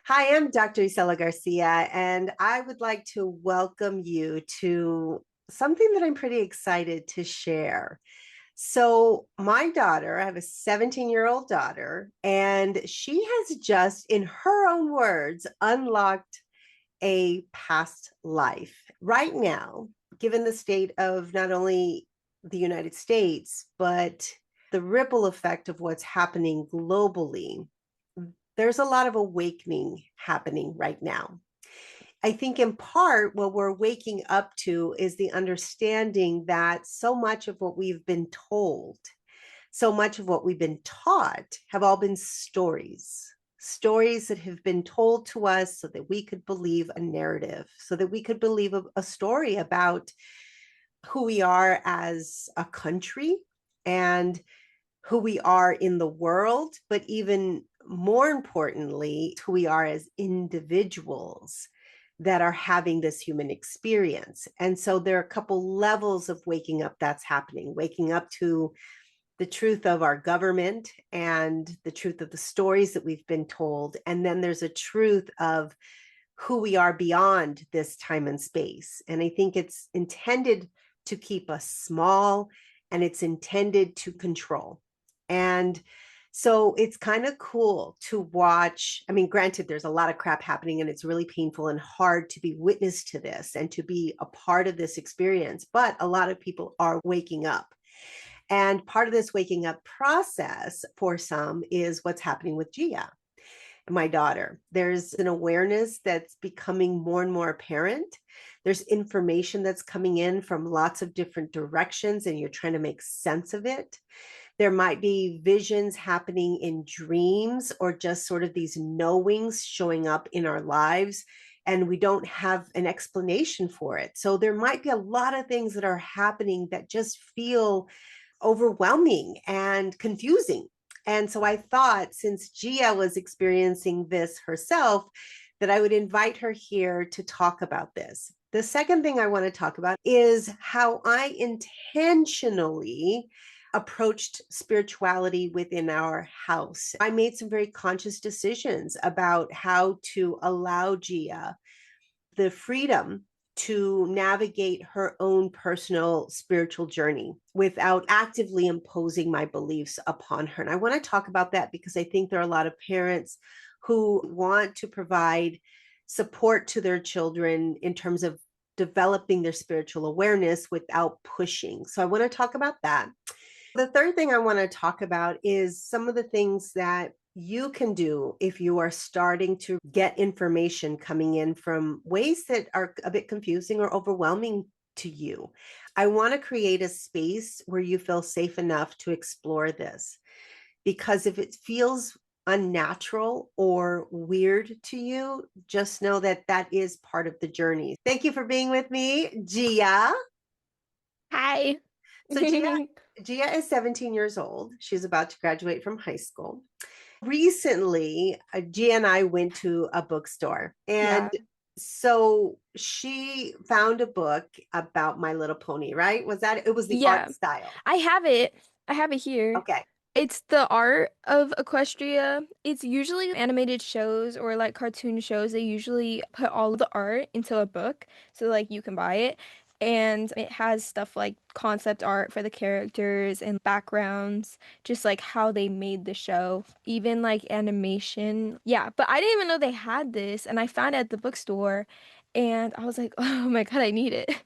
Hi, I'm Dr. Isela Garcia, and I would like to welcome you to something that I'm pretty excited to share. So, my daughter, I have a 17-year-old daughter, and she has just, in her own words, unlocked a past life. Right now, given the state of not only the United States, but the ripple effect of what's happening globally, there's a lot of awakening happening right now. I think in part what we're waking up to is the understanding that so much of what we've been told, so much of what we've been taught have all been stories that have been told to us so that we could believe a narrative, so that we could believe a story about who we are as a country and who we are in the world, but even more importantly, who we are as individuals that are having this human experience. And so there are a couple levels of waking up that's happening, waking up to the truth of our government and the truth of the stories that we've been told. And then there's a truth of who we are beyond this time and space. And I think it's intended to keep us small and it's intended to control. And so it's kind of cool to watch. I mean, granted, there's a lot of crap happening and it's really painful and hard to be witness to this and to be a part of this experience. But a lot of people are waking up. And part of this waking up process for some is what's happening with Gia, my daughter. There's an awareness that's becoming more and more apparent. There's information that's coming in from lots of different directions, and you're trying to make sense of it. There might be visions happening in dreams or just sort of these knowings showing up in our lives, and we don't have an explanation for it. So there might be a lot of things that are happening that just feel overwhelming and confusing. And so I thought, since Gia was experiencing this herself, that I would invite her here to talk about this. The second thing I want to talk about is how I intentionally approached spirituality within our house. I made some very conscious decisions about how to allow Gia the freedom to navigate her own personal spiritual journey without actively imposing my beliefs upon her. And I want to talk about that because I think there are a lot of parents who want to provide support to their children in terms of developing their spiritual awareness without pushing. So I want to talk about that. The third thing I want to talk about is some of the things that you can do if you are starting to get information coming in from ways that are a bit confusing or overwhelming to you. I want to create a space where you feel safe enough to explore this, because if it feels unnatural or weird to you, just know that that is part of the journey. Thank you for being with me, Gia. Hi. So Gia is 17 years old. She's about to graduate from high school. Recently, Gia and I went to a bookstore, and Yeah. so she found a book about My Little Pony, right? Was that it was the art Yeah. style. I have it. I have it here. Okay. It's the art of Equestria. It's usually animated shows or like cartoon shows. They usually put all of the art into a book so like you can buy it. And it has stuff like concept art for the characters and backgrounds, just like how they made the show, even like animation. Yeah, but I didn't even know they had this, and I found it at the bookstore, and I was like, oh my God, I need it.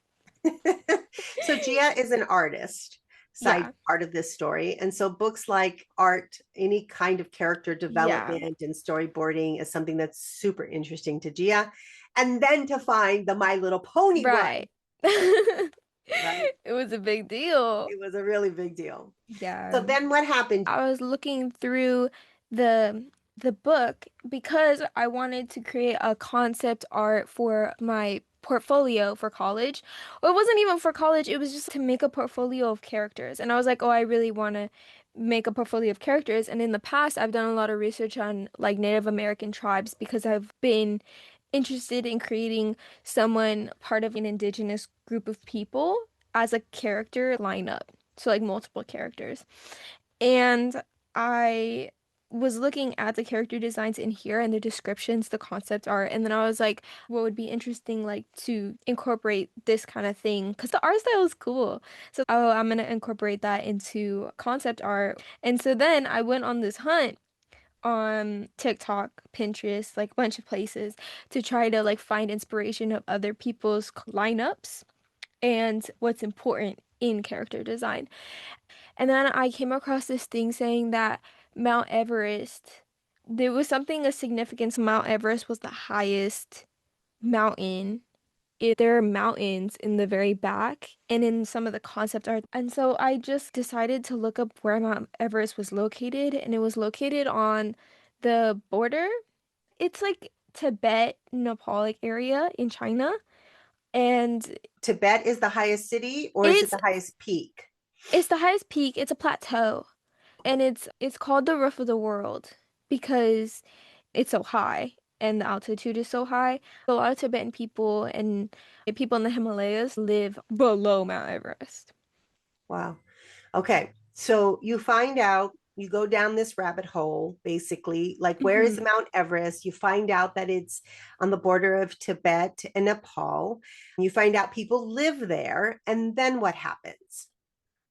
So Gia is an artist, side Yeah. part of this story. And so books like art, any kind of character Yeah. development and storyboarding is something that's super interesting to Gia. And then to find the My Little Pony one, Right. right? It was a big deal. It was a really big deal. So Yeah. then what happened? I was looking through the the book because I wanted to create a concept art for my portfolio for college. Well, it wasn't even for college, it was just to make a portfolio of characters. And I was like, "Oh, I really want to make a portfolio of characters." And in the past, I've done a lot of research on like Native American tribes because I've been interested in creating someone part of an indigenous group of people as a character lineup. So like multiple characters. And I was looking at the character designs in here and the descriptions, the concept art, and then I was like, what would be interesting like to incorporate this kind of thing because the art style is cool. So, oh, I'm gonna incorporate that into concept art. And so then I went on this hunt on TikTok, Pinterest, like a bunch of places to try to like find inspiration of other people's lineups and what's important in character design. And then I came across this thing saying that Mount Everest, there was something of significance. Mount Everest was the highest mountain. There are mountains in the very back and in some of the concept art. And so I just decided to look up where Mount Everest was located, and it was located on the border. It's like Tibet, Nepal like area in China. And Tibet is the highest city, or is it it's the highest peak? it's the highest peak. It's a plateau. And it's called the roof of the world because it's so high and the altitude is so high. A lot of Tibetan people and people in the Himalayas live below Mount Everest. Wow. Okay. So you find out, you go down this rabbit hole, basically, like where is hmm Mount Everest? You find out that it's on the border of Tibet and Nepal. You find out people live there. And then what happens?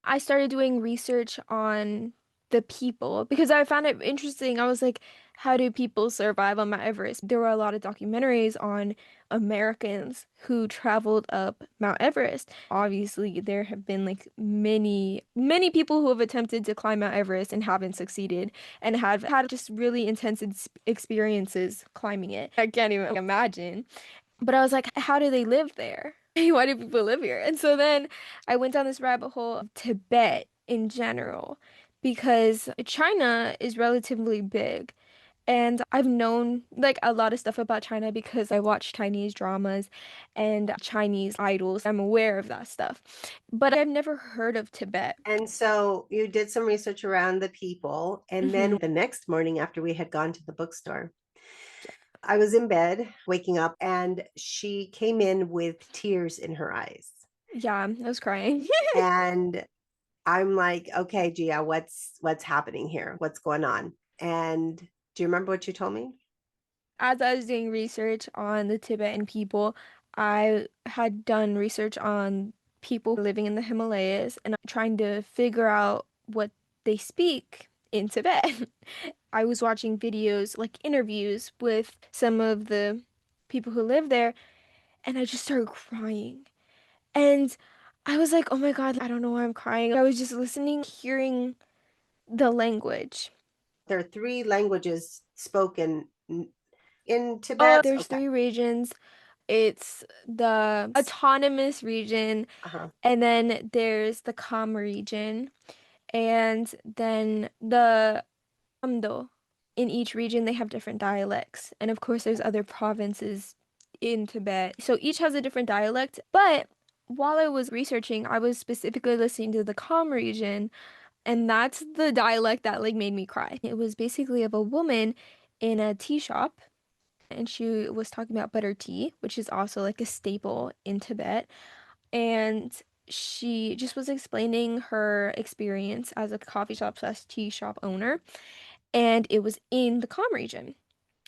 I started doing research on the people because I found it interesting. I was like, how do people survive on Mount Everest? There were a lot of documentaries on Americans who traveled up Mount Everest. Obviously, there have been like many people who have attempted to climb Mount Everest and haven't succeeded and have had just really intense experiences climbing it. I can't even imagine. But I was like, how do they live there? Why do people live here? And so then I went down this rabbit hole of Tibet in general because China is relatively big. And I've known like a lot of stuff about China because I watch Chinese dramas and Chinese idols. I'm aware of that stuff. But I've never heard of Tibet. And so you did some research around the people. And then hmm the next morning, after we had gone to the bookstore, I was in bed waking up, and she came in with tears in her eyes. Yeah, I was crying. And I'm like, okay, Gia, what's happening here? What's going on? And do you remember what you told me? As I was doing research on the Tibetan people, I had done research on people living in the Himalayas and trying to figure out what they speak in Tibet. I was watching videos, like interviews with some of the people who live there, and I just started crying. And I was like, oh my God, I don't know why I'm crying. I was just listening, hearing the language. There are three languages spoken in Oh, Tibet. there's Okay. three regions. It's the autonomous region, Uh-huh. and then there's the calm region, and then the Amdo. In each region, they have different dialects. And of course, there's other provinces in Tibet. So each has a different dialect. But while I was researching, I was specifically listening to the calm region, and that's the dialect that like made me cry. It was basically of a woman in a tea shop and she was talking about butter tea, which is also like a staple in Tibet. And she just was explaining her experience as a coffee shop slash tea shop owner, and it was in the calm region.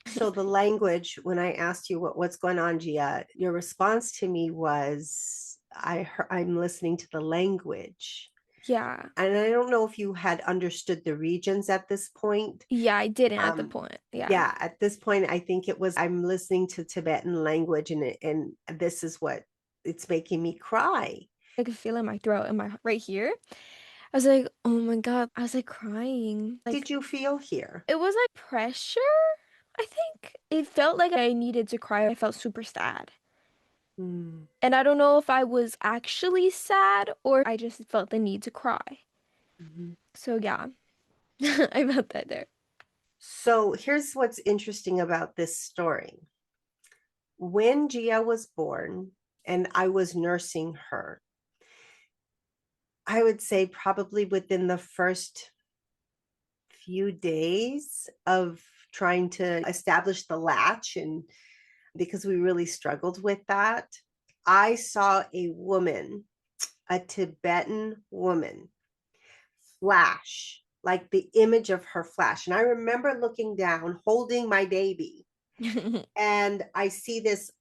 So the language, when I asked you what's going on, Gia, your response to me was, I'm listening to the language. Yeah. And I don't know if you had understood the regions at this point. Yeah, I didn't at the Um, point. Yeah. yeah, at this point, I think it was I'm listening to Tibetan language, and this is what it's making me cry. I could feel it in my throat and my right here. I was like, oh my God. I was like crying. Like Did you feel here? it was like pressure, I think. It felt like I needed to cry. I felt super sad. Mm-hmm. And I don't know if I was actually sad or I just felt the need to cry. So yeah, I felt that there. So here's what's interesting about this story. When Gia was born and I was nursing her, I would say probably within the first few days of trying to establish the latch, and because we really struggled with that, I saw a woman, a Tibetan woman, flash. like the image of her flash. And I remember looking down, holding my baby, and I see this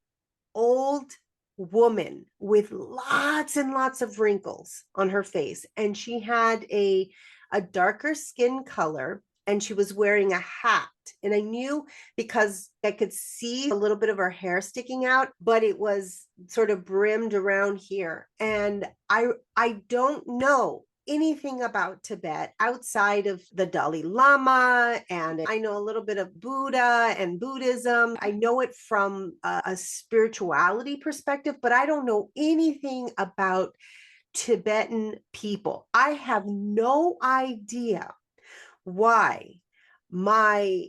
old woman with lots and lots of wrinkles on her face, and she had a darker skin color, and she was wearing a hat. And I knew because I could see a little bit of her hair sticking out, but it was sort of brimmed around here. And I don't know anything about Tibet outside of the Dalai Lama, and I know a little bit of Buddha and Buddhism. I know it from a spirituality perspective, but I don't know anything about Tibetan people. I have no idea why my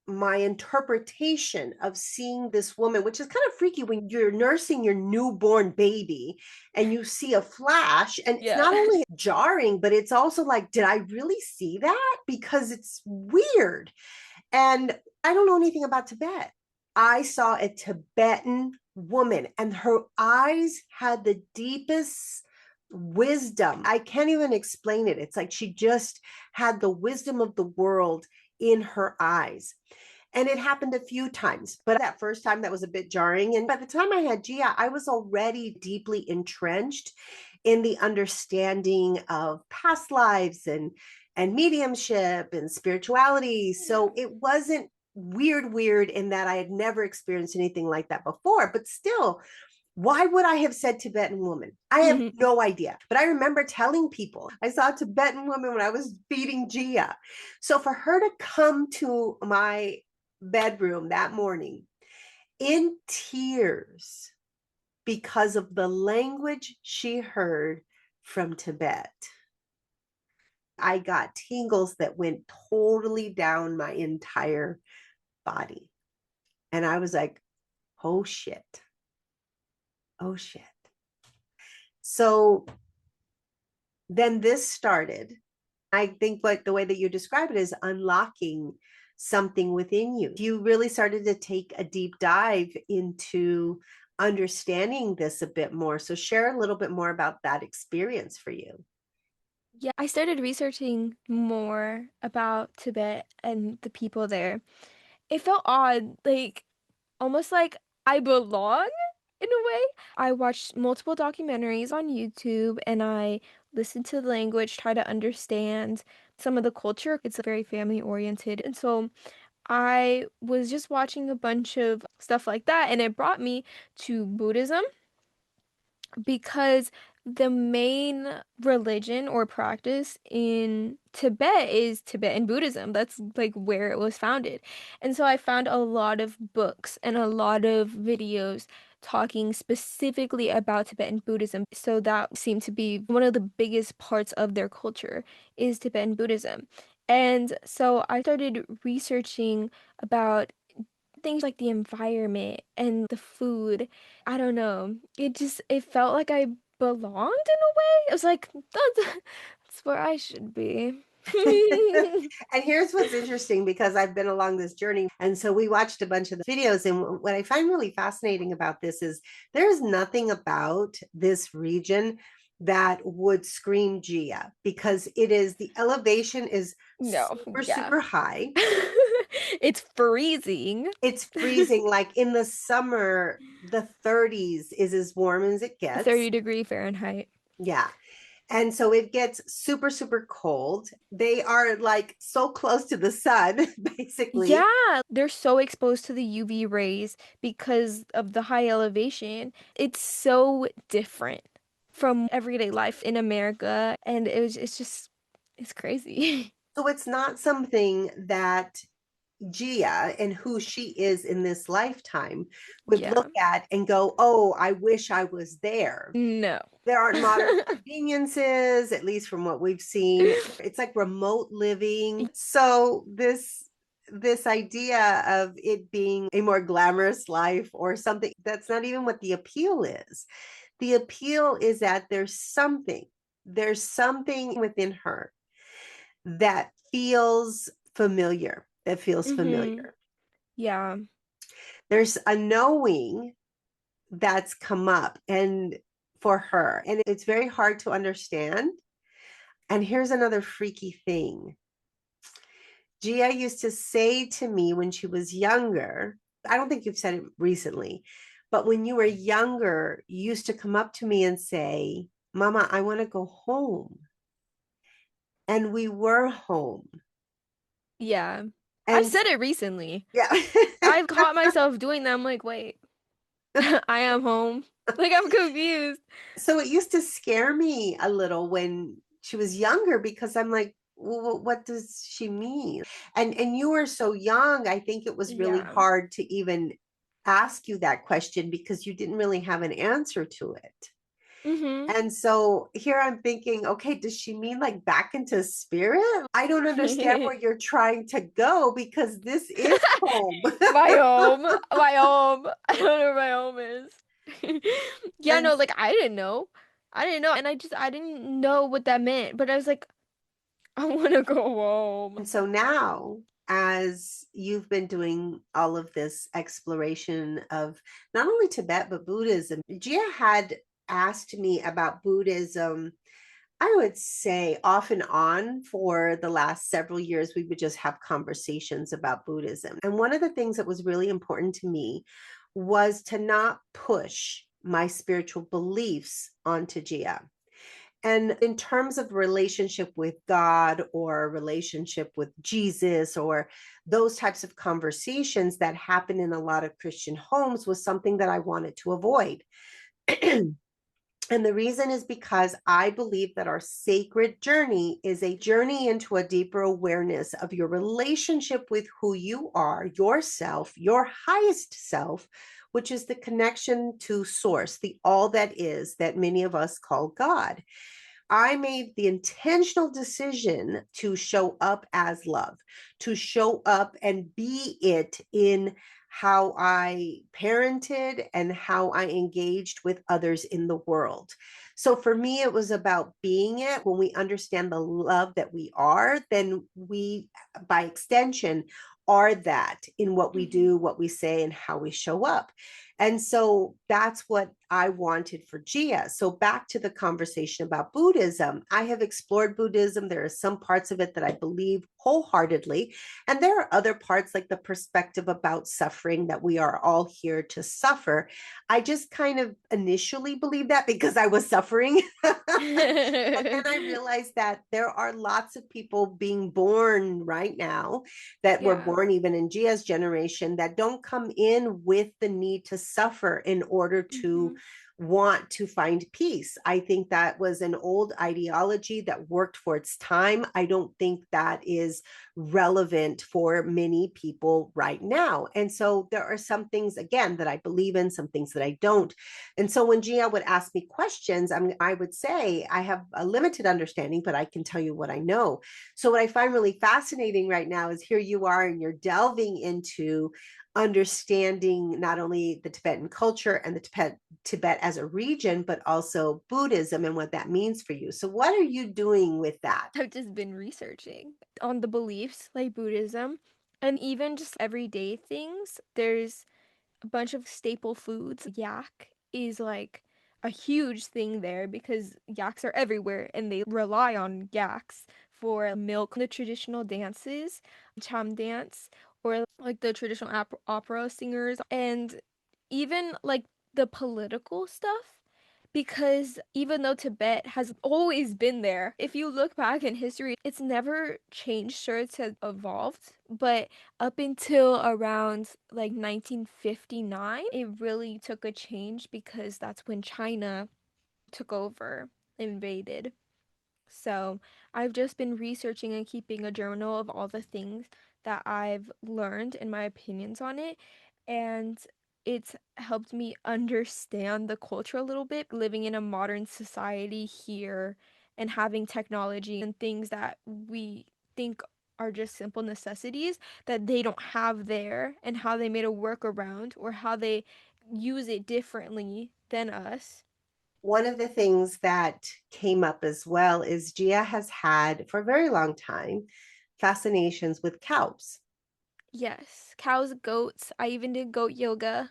my interpretation of seeing this woman, which is kind of freaky when you're nursing your newborn baby and you see a flash, and it's Yeah. not only jarring, but it's also like, did I really see that? Because it's weird. And I don't know anything about Tibet. I saw a Tibetan woman, and her eyes had the deepest wisdom. I can't even explain it. It's like she just had the wisdom of the world in her eyes. And it happened a few times, but that first time that was a bit jarring. And by the time I had Gia, I was already deeply entrenched in the understanding of past lives and mediumship and spirituality. So it wasn't weird in that I had never experienced anything like that before, but still, why would I have said Tibetan woman? I have no idea. But I remember telling people I saw a Tibetan woman when I was feeding Gia. So for her to come to my bedroom that morning in tears because of the language she heard from Tibet, I got tingles that went totally down my entire body. And I was like, oh shit. Oh shit. So then this started. I think what the way that you describe it is unlocking something within you. You really started to take a deep dive into understanding this a bit more. So share a little bit more about that experience for you. Yeah, I started researching more about Tibet and the people there. It felt odd, like almost like I belong in a way. I watched multiple documentaries on YouTube and I listened to the language, try to understand some of the culture. It's very family oriented. And so I was just watching a bunch of stuff like that, and it brought me to Buddhism because the main religion or practice in Tibet is Tibetan Buddhism. That's like where it was founded. And so I found a lot of books and a lot of videos talking specifically about Tibetan Buddhism. So that seemed to be one of the biggest parts of their culture is Tibetan Buddhism. And so I started researching about things like the environment and the food. I don't know. It felt like I belonged in a way. It was like that's where I should be. And here's what's interesting, because I've been along this journey. And so we watched a bunch of the videos. And what I find really fascinating about this is there's nothing about this region that would scream Gia, because it is the elevation is No, yeah. super high. It's freezing. It's freezing. Like in the summer, the 30s is as warm as it gets. 30-degree Fahrenheit. Yeah. And so it gets super cold. They are like so close to the sun, basically. Yeah, they're so exposed to the UV rays because of the high elevation. It's so different from everyday life in America, and it's crazy. So it's not something that Gia and who she is in this lifetime would Yeah. look at and go, oh, I wish I was there. No. There aren't modern conveniences, at least from what we've seen. It's like remote living. So this idea of it being a more glamorous life or something, that's not even what the appeal is. The appeal is that there's something within her that feels familiar, that feels Mm-hmm. familiar. Yeah. There's a knowing that's come up and for her, and it's very hard to understand. And here's another freaky thing. Gia used to say to me when she was younger, I don't think you've said it recently, but when you were younger, you used to come up to me and say, Mama, I want to go home. And we were home. Yeah. I've And said it recently. yeah. I've caught myself doing that. I'm like, wait, I am home. Like I'm confused. So it used to scare me a little when she was younger because I'm like, well, what does she mean? And you were so young, I think it was really Yeah. hard to even ask you that question because you didn't really have an answer to it. Mm-hmm. And so here I'm thinking, okay, does she mean like back into spirit? I don't understand where you're trying to go because this is home. My home. My home. I don't know where my home is. Yeah, And no, like I didn't know. I didn't know. And I didn't know what that meant. But I was like, I want to go home. And so now, as you've been doing all of this exploration of not only Tibet, but Buddhism, Gia had asked me about Buddhism, I would say off and on for the last several years. We would just have conversations about Buddhism. And one of the things that was really important to me was to not push my spiritual beliefs onto Gia. And in terms of relationship with God or relationship with Jesus or those types of conversations that happen in a lot of Christian homes was something that I wanted to avoid. And the reason is because I believe that our sacred journey is a journey into a deeper awareness of your relationship with who you are, yourself, your highest self, which is the connection to source, the all that is that many of us call God. I made the intentional decision to show up as love, to show up and be it in how I parented and how I engaged with others in the world. So for me, it was about being it. When we understand the love that we are, then we, by extension, are that in what we Hmm. do, what we say, and how we show up. And so that's what I wanted for Gia. So back to the conversation about Buddhism. I have explored Buddhism. There are some parts of it that I believe wholeheartedly. And there are other parts, like the perspective about suffering, that we are all here to suffer. I just kind of initially believed that because I was suffering. But then I realized that there are lots of people being born right now that were Yeah. born even in Gia's generation that don't come in with the need to suffer in order to Hmm. want to find peace. I think that was an old ideology that worked for its time. I don't think that is relevant for many people right now. And so there are some things, again, that I believe in, some things that I don't. And so when Gia would ask me questions, I would say, I have a limited understanding, but I can tell you what I know. So what I find really fascinating right now is here you are and you're delving into understanding not only the Tibetan culture and the Tibet as a region, but also Buddhism and what that means for you. So what are you doing with that? I've just been researching on the beliefs like Buddhism and even just everyday things. There's a bunch of staple foods. Yak is like a huge thing there because yaks are everywhere and they rely on yaks for milk. The traditional dances, cham dance, or like the traditional opera singers, and even like the political stuff. Because even though Tibet has always been there, if you look back in history, it's never changed. Sure, it's evolved, but up until around like 1959, it really took a change because that's when China took over, invaded. So I've just been researching and keeping a journal of all the things that I've learned and my opinions on it. And it's helped me understand the culture a little bit, living in a modern society here and having technology and things that we think are just simple necessities that they don't have there, and how they made a workaround or how they use it differently than us. One of the things that came up as well is Gia has had for a very long time fascinations with cows. Yes, cows, goats. I even did goat yoga.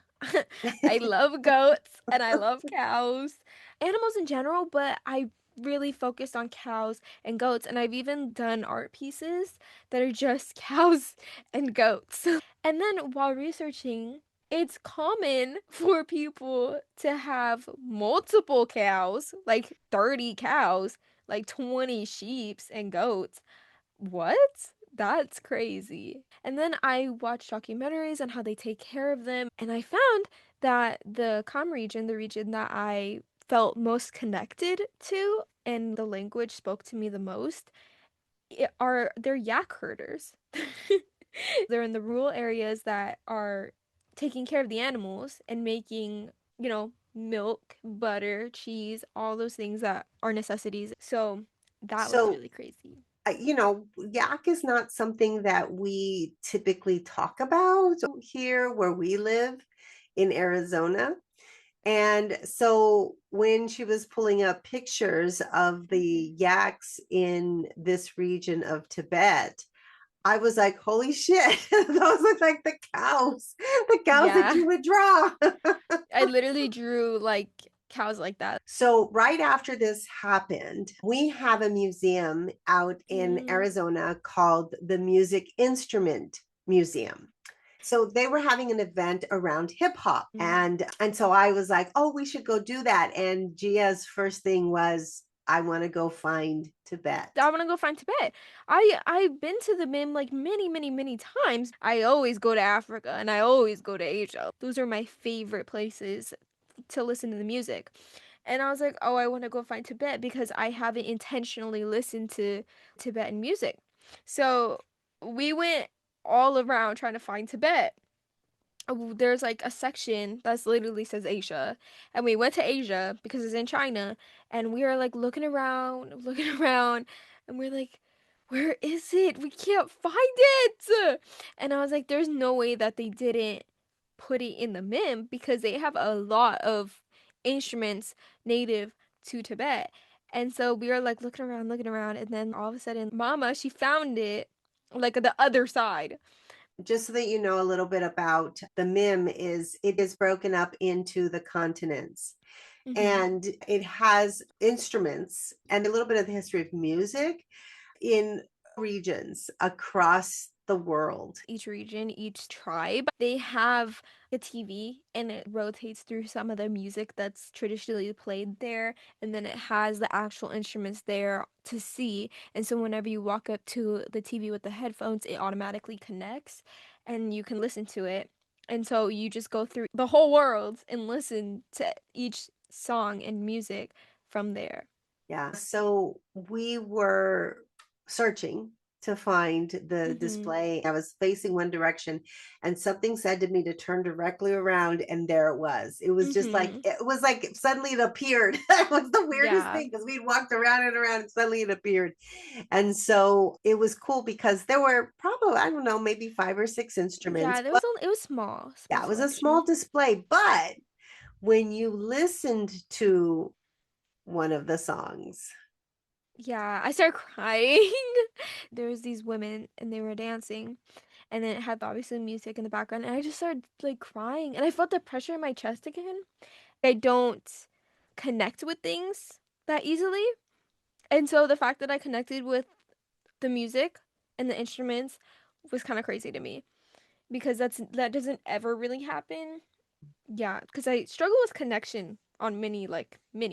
I love goats and I love cows. Animals in general, but I really focused on cows and goats. And I've even done art pieces that are just cows and goats. And then while researching, it's common for people to have multiple cows, like 30 cows, like 20 sheeps and goats. What? That's crazy. And then I watched documentaries on how they take care of them, and I found that the Kham region, the region that I felt most connected to and the language spoke to me the most, they're yak herders. They're in the rural areas that are taking care of the animals and making, milk, butter, cheese, all those things that are necessities. So that was So, really crazy. yak is not something that we typically talk about here where we live in Arizona. And so when she was pulling up pictures of Mhm. the yaks in this region of Tibet, I was like, holy shit, those look like the cows that Yeah. you would draw. I literally drew like cows like that. So, right after this happened, we have a museum out in Mm, Arizona called the Music Instrument Museum. So they were having an event around hip hop, mm. and so I was like, "Oh, we should go do that." And Gia's first thing was, "I want to go find Tibet." I want to go find Tibet. I've been to the Mim like many, many, many times. I always go to Africa and I always go to Asia. Those are my favorite places to listen to the music. And I was like, oh, I want to go find Tibet because I haven't intentionally listened to Tibetan music. So we went all around trying to find Tibet. There's like a section that's literally says Asia, and we went to Asia because it's in China, and we are like looking around, looking around, and we're like, where is it? We can't find it. And I was like, there's no way that they didn't put it in the MIM because they have a lot of instruments native to Tibet. And so we were like looking around, and then all of a sudden, Mama, she found it like the other side. Just so that you know a little bit about the MIM is it is broken up into the continents, Mm-hmm. and it has instruments and a little bit of the history of music in regions across the world. Each region, each tribe, they have a TV and it rotates through some of the music that's traditionally played there. And then it has the actual instruments there to see. And so whenever you walk up to the TV with the headphones, it automatically connects and you can listen to it. And so you just go through the whole world and listen to each song and music from there. Yeah. So we were searching to find the Mm-hmm. display. I was facing one direction and something said to me to turn directly around, and there it was. Mm-hmm. It was like suddenly it appeared. It was the weirdest Yeah. thing because we'd walked around and around and suddenly it appeared. And so it was cool because there were probably, I don't know, maybe five or six instruments, Yeah, there but was only, it was small, small yeah, it was a small selection. display. But when you listened to one of the songs, Yeah, I started crying. There was these women and they were dancing and then it had obviously music in the background and I just started like crying and I felt the pressure in my chest again. I don't connect with things that easily. And so the fact that I connected with the music and the instruments was kind of crazy to me because that doesn't ever really happen. Yeah, because I struggle with connection on many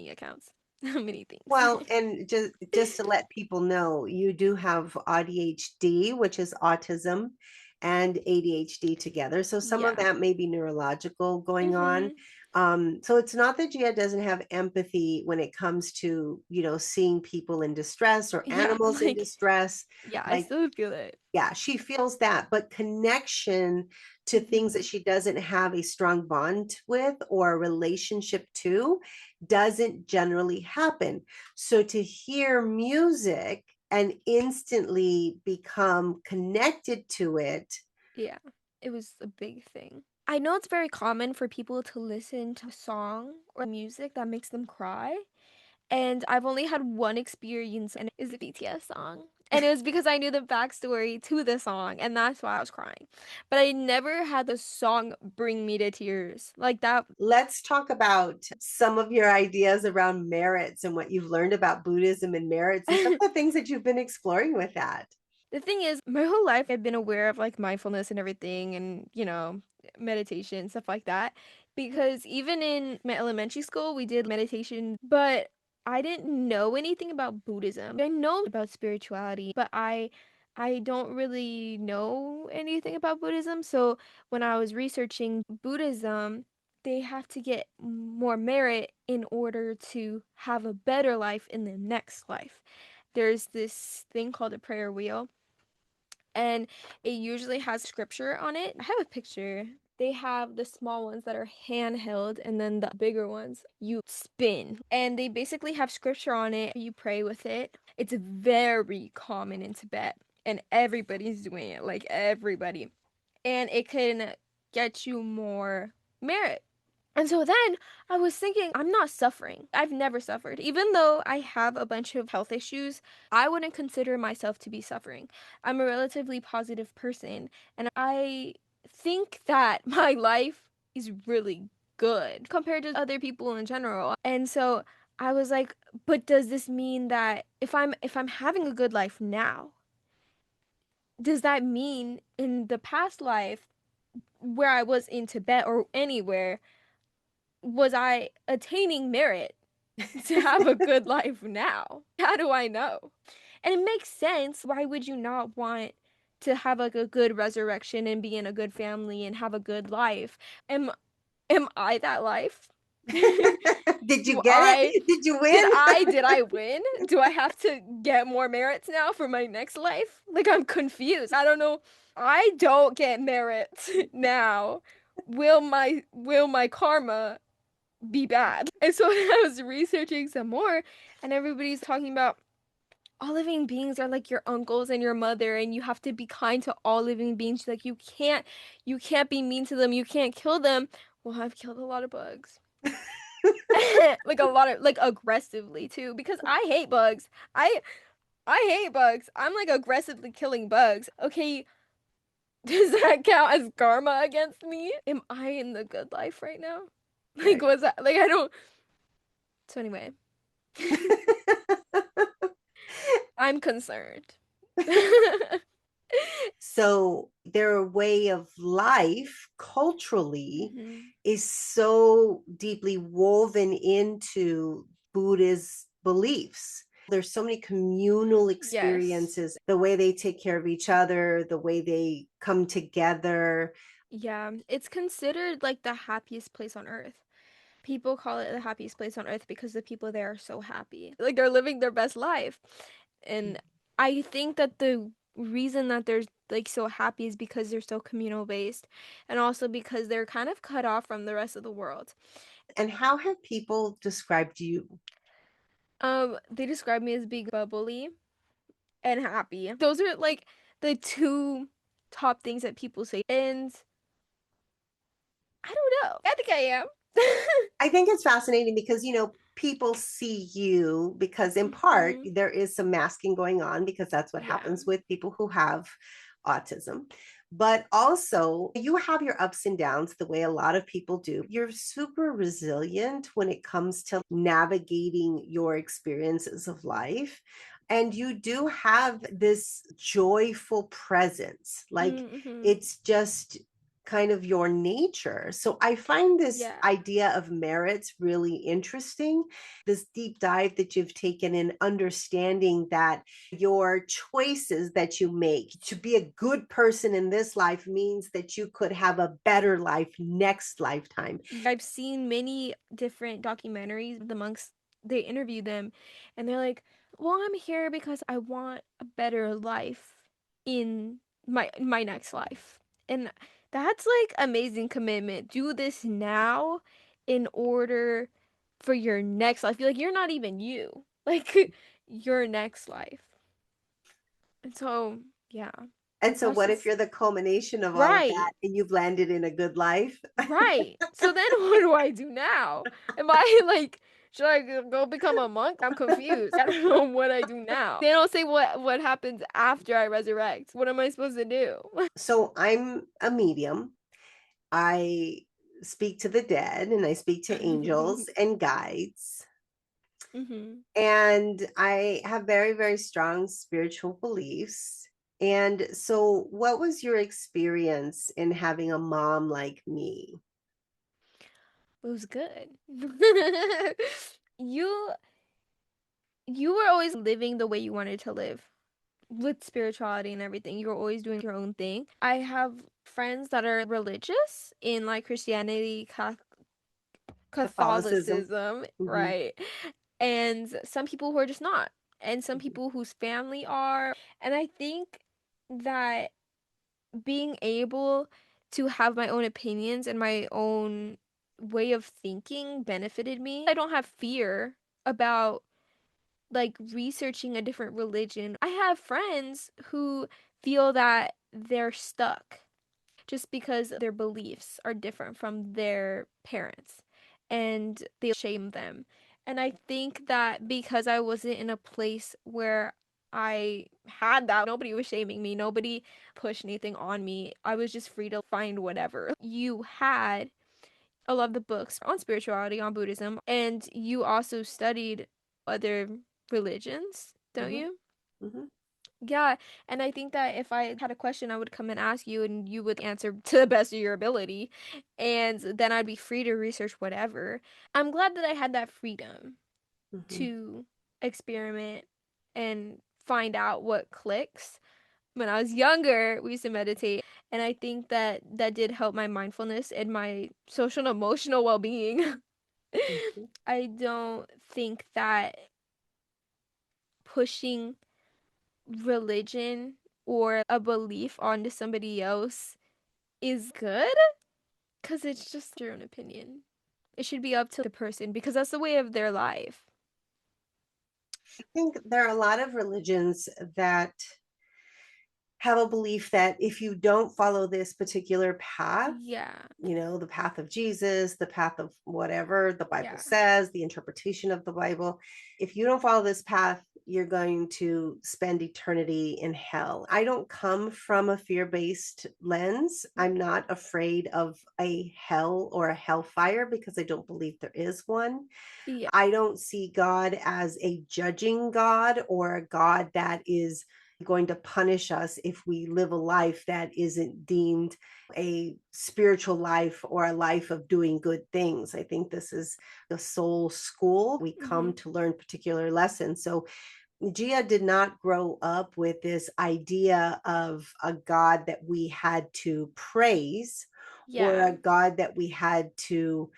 accounts, many things. well, and just to let people know, you do have ADHD, which is autism, and ADHD together. So some of Yeah. that may be neurological going on. Mhm. So it's not that Gia doesn't have empathy when it comes to, seeing people in distress or Yeah, animals in like distress. yeah, I Like, still feel it. yeah, she feels that, but connection to things Mhm. that she doesn't have a strong bond with or a relationship to doesn't generally happen. So to hear music and instantly become connected to it, Yeah, it was a big thing. I know it's very common for people to listen to a song or music that makes them cry, and I've only had one experience, and it is a BTS song. And it was because I knew the backstory to the song, and that's why I was crying. But I never had the song bring me to tears like that. Let's talk about some of your ideas around merits and what you've learned about Buddhism and merits and some of the things that you've been exploring with that. The thing is, my whole life I've been aware of like mindfulness and everything and, meditation, stuff like that. Because even in my elementary school, we did meditation, but I didn't know anything about Buddhism. I know about spirituality, but I don't really know anything about Buddhism. So when I was researching Buddhism, they have to get more merit in order to have a better life in the next life. There's this thing called a prayer wheel, and it usually has scripture on it. I have a picture. They have the small ones that are handheld, and then the bigger ones you spin. And they basically have scripture on it. You pray with it. It's very common in Tibet, and everybody's doing it, like everybody. And it can get you more merit. And so then I was thinking, I'm not suffering. I've never suffered. Even though I have a bunch of health issues, I wouldn't consider myself to be suffering. I'm a relatively positive person, and I think that my life is really good compared to other people in general. And so I was like, but does this mean that if I'm having a good life now, does that mean in the past life where I was in Tibet or anywhere, was I attaining merit to have a good life now? How do I know? And it makes sense. Why would you not want to have like a good resurrection and be in a good family and have a good life? Am I that life? Did you Do get I it? Did you did win? I did I win? Do I have to get more merits now for my next life? Like I'm confused. I don't know. I don't get merit now. Will my karma be bad? And so I was researching some more, and everybody's talking about all living beings are like your uncles and your mother, and you have to be kind to all living beings. Like you can't be mean to them, you can't kill them. Well, I've killed a lot of bugs. Like a lot of like aggressively too, because I hate bugs. I hate bugs. I'm like aggressively killing bugs. Okay, does that count as karma against me? Am I in the good life right now? Like Right. was that like I don't so anyway. I'm concerned. So their way of life culturally Mhm. is so deeply woven into Buddhist beliefs. There's so many communal Yes. experiences, the way they take care of each other, the way they come together. Yeah, it's considered like the happiest place on earth. People call it the happiest place on earth because the people there are so happy. Like they're living their best life. And I think that the reason that they're like so happy is because they're so communal based, and also because they're kind of cut off from the rest of the world. And how have people described you? They describe me as being bubbly and happy. Those are like the two top things that people say. And I don't know. I think I am. I think it's fascinating because, people see you because, in part, Hmm. there is some masking going on because that's what Yeah. happens with people who have autism. But also, you have your ups and downs the way a lot of people do. You're super resilient when it comes to navigating your experiences of life. And you do have this joyful presence. Like Mm-hmm. it's just kind of your nature. So I find this Yeah. idea of merits really interesting. This deep dive that you've taken in understanding that your choices that you make to be a good person in this life means that you could have a better life next lifetime. I've seen many different documentaries. The monks, they interview them, and they're like, "Well, I'm here because I want a better life in my next life." And that's like amazing commitment. Do this now in order for your next life. Like you're not even you. Like your next life. And so, yeah. And so, That's what if just you're the culmination of all of that right. and you've landed in a good life? Right. So then what do I do now? Am I like, Should I go become a monk? I'm confused. I don't know what I do now. They don't say what happens after I resurrect. What am I supposed to do? So I'm a medium. I speak to the dead and I speak to angels and guides. Hmm. And I have very, very strong spiritual beliefs. And so, what was your experience in having a mom like me? It was good. you you were always living the way you wanted to live with spirituality and everything. You were always doing your own thing. I have friends that are religious in like Christianity, Catholicism. Catholicism, Hmm. right? And some people who are just not, and some people whose family are. And I think that being able to have my own opinions and my own way of thinking benefited me. I don't have fear about like researching a different religion. I have friends who feel that they're stuck just because their beliefs are different from their parents and they shame them. And I think that because I wasn't in a place where I had that, nobody was shaming me, nobody pushed anything on me. I was just free to find whatever. You had a lot of the books on spirituality, on Buddhism, and you also studied other religions, don't Hmm. you? Hmm. Yeah, and I think that if I had a question, I would come and ask you, and you would answer to the best of your ability, and then I'd be free to research whatever. I'm glad that I had that freedom Hmm. to experiment and find out what clicks. When I was younger, we used to meditate, and I think that that did help my mindfulness and my social and emotional well-being. Hmm. I don't think that pushing religion or a belief onto somebody else is good because it's just your own opinion. It should be up to the person because that's the way of their life. I think there are a lot of religions that have a belief that if you don't follow this particular path, Yeah. the path of Jesus, the path of whatever the Bible Yeah. says, the interpretation of the Bible, if you don't follow this path, you're going to spend eternity in hell. I don't come from a fear based lens. I'm not afraid of a hell or a hellfire because I don't believe there is one. Yeah. I don't see God as a judging God or a God that is going to punish us if we live a life that isn't deemed a spiritual life or a life of doing good things. I think this is the soul school. We come Hmm. to learn particular lessons. So Gia did not grow up with this idea of a God that we had to praise or Yeah. a God that we had to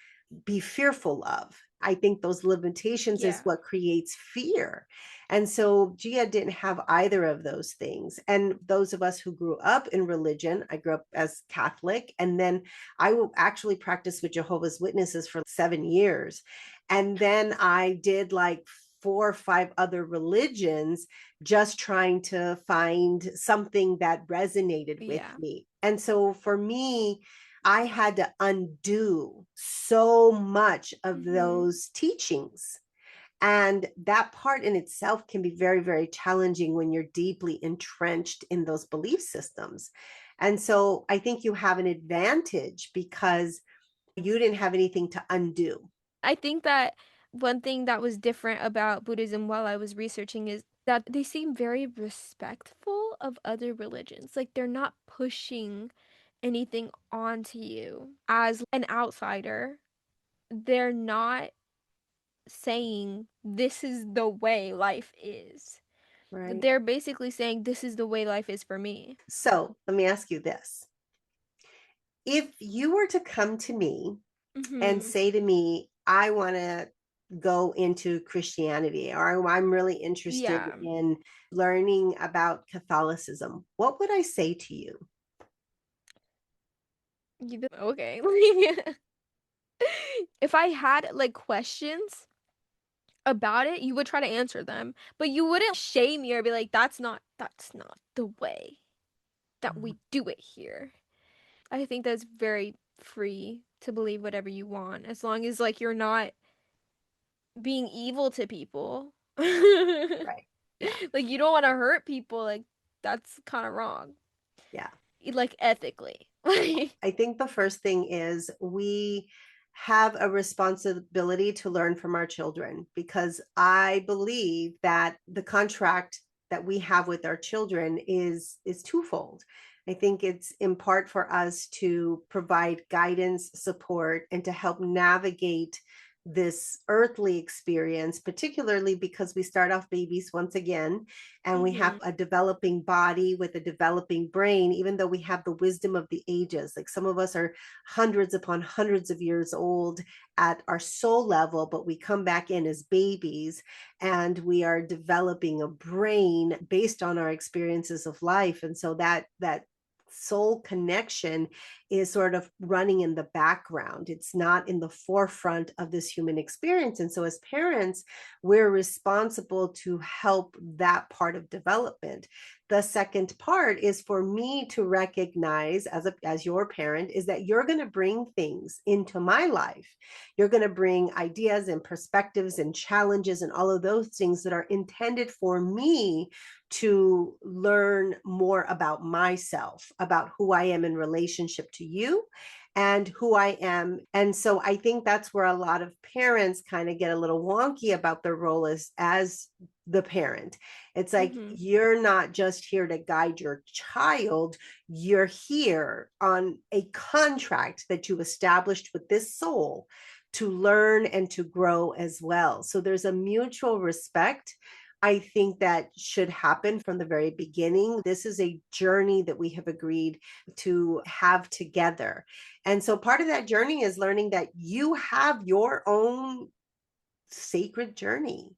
be fearful of. I think those limitations is Yeah. what creates fear. And so Gia didn't have either of those things. And those of us who grew up in religion, I grew up as Catholic, and then I will actually practice with Jehovah's Witnesses for 7 years. And then I did like 4 or 5 other religions, just trying to find something that resonated with Yeah. me. And so for me, I had to undo so much of Hmm. those teachings. And that part in itself can be very, very challenging when you're deeply entrenched in those belief systems. And so I think you have an advantage because you didn't have anything to undo. I think that one thing that was different about Buddhism while I was researching is that they seem very respectful of other religions. Like they're not pushing anything onto you as an outsider. They're not saying this is the way life is. Right. They're basically saying this is the way life is for me. So let me ask you this. If you were to come to me and Hmm. say to me, I want to go into Christianity, or I'm really interested Yeah. in learning about Catholicism, what would I say to you? Okay. If I had like questions about it, you would try to answer them, but you wouldn't shame me or be like, that's not the way that we do it here. I think that's very free to believe whatever you want, as long as like you're not being evil to people. Right. Yeah. Like you don't want to hurt people. Like that's kind of wrong. Yeah. Like ethically. I think the first thing is we have a responsibility to learn from our children, because I believe that the contract that we have with our children is twofold. I think it's in part for us to provide guidance, support, and to help navigate this earthly experience, particularly because we start off babies once again, and we have Hmm. a developing body with a developing brain, even though we have the wisdom of the ages. Like some of us are hundreds upon hundreds of years old at our soul level, but we come back in as babies and we are developing a brain based on our experiences of life. And so that soul connection is sort of running in the background. It's not in the forefront of this human experience. And so, as parents, we're responsible to help that part of development. The second part is for me to recognize as your parent is that you're going to bring things into my life. You're going to bring ideas and perspectives and challenges and all of those things that are intended for me to learn more about myself, about who I am in relationship to you and who I am. And so I think that's where a lot of parents kind of get a little wonky about their role as the parent. It's like Hmm. you're not just here to guide your child, you're here on a contract that you established with this soul to learn and to grow as well. So there's a mutual respect, I think, that should happen from the very beginning. This is a journey that we have agreed to have together. And so part of that journey is learning that you have your own sacred journey.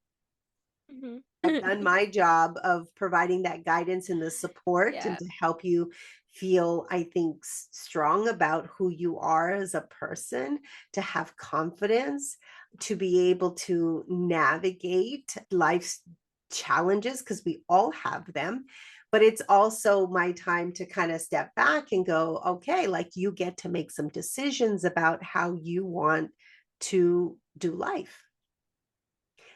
Hmm. I've done my job of providing that guidance and the support and Yeah. to help you feel, I think, strong about who you are as a person, to have confidence, to be able to navigate life's challenges, because we all have them. But it's also my time to kind of step back and go, okay, like you get to make some decisions about how you want to do life.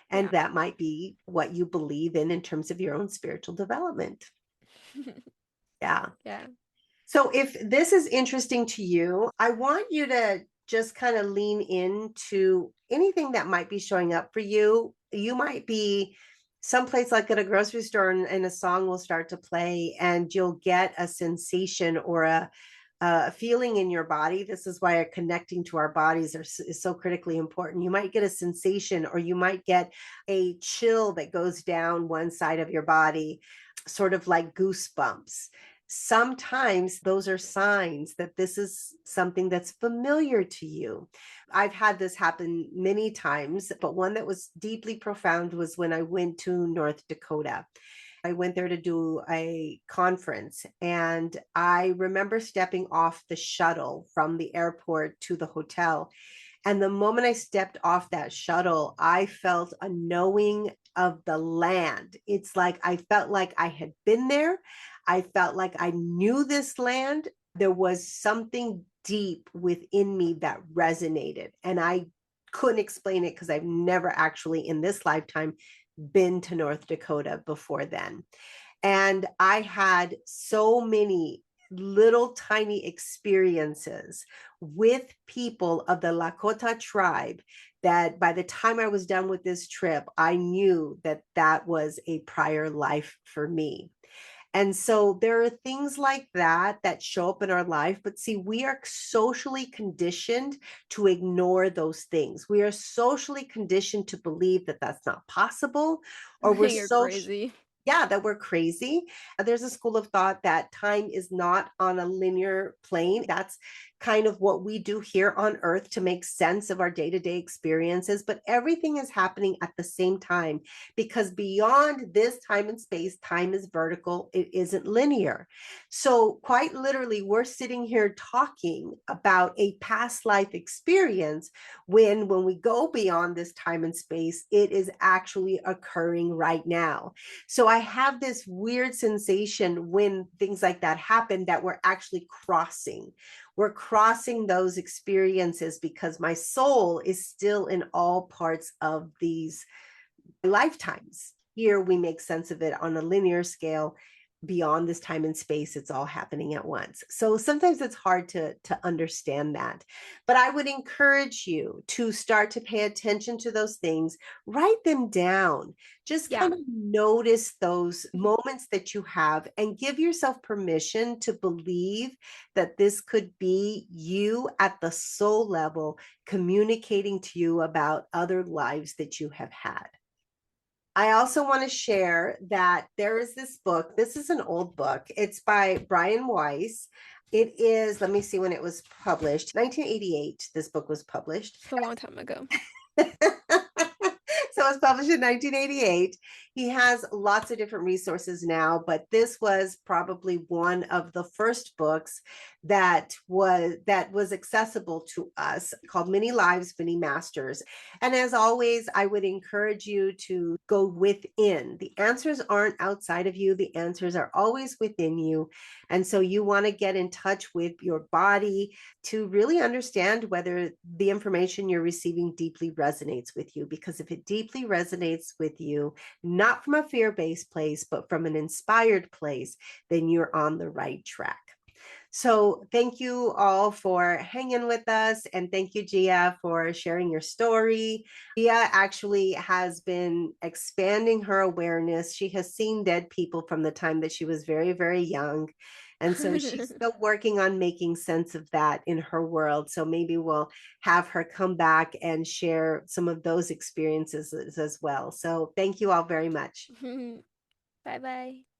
And Yeah. that might be what you believe in terms of your own spiritual development. Yeah. Yeah. So if this is interesting to you, I want you to just kind of lean into anything that might be showing up for you. You might be someplace like at a grocery store, and a song will start to play and you'll get a sensation or a feeling in your body. This is why connecting to our bodies is so critically important. You might get a sensation, or you might get a chill that goes down one side of your body, sort of like goosebumps. Sometimes those are signs that this is something that's familiar to you. I've had this happen many times, but one that was deeply profound was when I went to North Dakota. I went there to do a conference, and I remember stepping off the shuttle from the airport to the hotel. And the moment I stepped off that shuttle, I felt a knowing of the land. It's like I felt like I had been there. I felt like I knew this land. There was something deep within me that resonated. And I couldn't explain it because I've never actually in this lifetime been to North Dakota before then. And I had so many little tiny experiences with people of the Lakota tribe that by the time I was done with this trip, I knew that that was a prior life for me. And so there are things like that that show up in our life. But see, we are socially conditioned to ignore those things. We are socially conditioned to believe that that's not possible, or we're You're so crazy. yeah, that we're crazy. There's a school of thought that time is not on a linear plane. That's kind of what we do here on earth to make sense of our day-to-day experiences, but everything is happening at the same time, because beyond this time and space, time is vertical, it isn't linear. So quite literally, we're sitting here talking about a past life experience when we go beyond this time and space, it is actually occurring right now. So I have this weird sensation when things like that happen, that we're actually crossing. We're crossing those experiences because my soul is still in all parts of these lifetimes. Here we make sense of it on a linear scale. Beyond this time and space, it's all happening at once. So sometimes it's hard to understand that. But I would encourage you to start to pay attention to those things, write them down, just Yeah. kind of notice those moments that you have and give yourself permission to believe that this could be you at the soul level communicating to you about other lives that you have had. I also want to share that there is this book. This is an old book. It's by Brian Weiss. It is, let me see when it was published. 1988, this book was published. It's a long time ago. So it was published in 1988. He has lots of different resources now, but this was probably one of the first books that was accessible to us, called Many Lives, Many Masters. And as always, I would encourage you to go within. The answers aren't outside of you, the answers are always within you. And so you want to get in touch with your body to really understand whether the information you're receiving deeply resonates with you. Because if it deeply resonates with you, not from a fear-based place, but from an inspired place, then you're on the right track. So thank you all for hanging with us. And thank you, Gia, for sharing your story. Gia actually has been expanding her awareness. She has seen dead people from the time that she was very, very young. And so she's still working on making sense of that in her world. So maybe we'll have her come back and share some of those experiences as well. So thank you all very much. Bye bye.